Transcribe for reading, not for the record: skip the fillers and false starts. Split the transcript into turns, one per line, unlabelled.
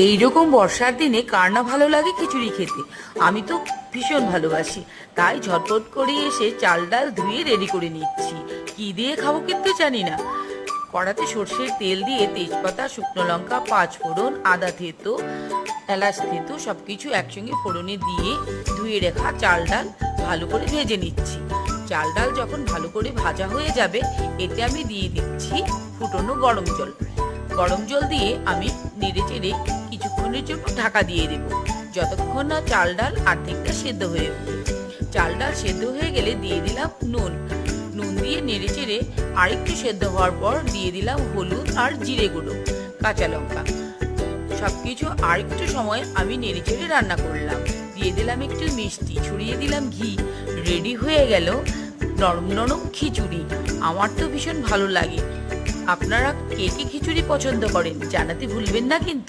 এইরকম বর্ষার দিনে কার না ভালো লাগে খিচুড়ি খেতে। আমি তো ভীষণ ভালোবাসি। তাই ঝটপট করে এসে চাল ডাল ধুয়ে রেডি করে নিচ্ছি। কি দিয়ে খাবো কিন্তু জানি না। কড়াতে সর্ষের তেল দিয়ে তেজপাতা, শুকনো লঙ্কা, পাঁচ ফোড়ন, আদা থেতো, এলাচ থেতো সবকিছু একসঙ্গে ফোড়নে দিয়ে ধুয়ে রাখা চাল ডাল ভালো করে ভেজে নিচ্ছি। চাল ডাল যখন ভালো করে ভাজা হয়ে যাবে, এতে আমি দিয়ে দিচ্ছি ফুটনো গরম জল। গরম জল দিয়ে আমি নেড়ে চেড়ে কিছুক্ষণের জন্য ঢাকা দিয়ে দেব, যতক্ষণ না চাল ডাল অর্ধেকটা সেদ্ধ হয়ে উঠবে। চাল ডাল সেদ্ধ হয়ে গেলে দিয়ে দিলাম নুন। নুন দিয়ে নেড়ে চেড়ে আরেকটু সেদ্ধ হওয়ার পর দিয়ে দিলাম হলুদ আর জিরে গুঁড়ো, কাঁচা লঙ্কা। সবকিছু আরেকটু সময় আমি নেড়ে চেড়ে রান্না করলাম। দিয়ে দিলাম একটু মিষ্টি, ছড়িয়ে দিলাম ঘি। রেডি হয়ে গেল নরম নরম খিচুড়ি। আমার তো ভীষণ ভালো লাগে। আপনারা কে কে খিচুড়ি পছন্দ করেন জানাতে ভুলবেন না কিন্তু।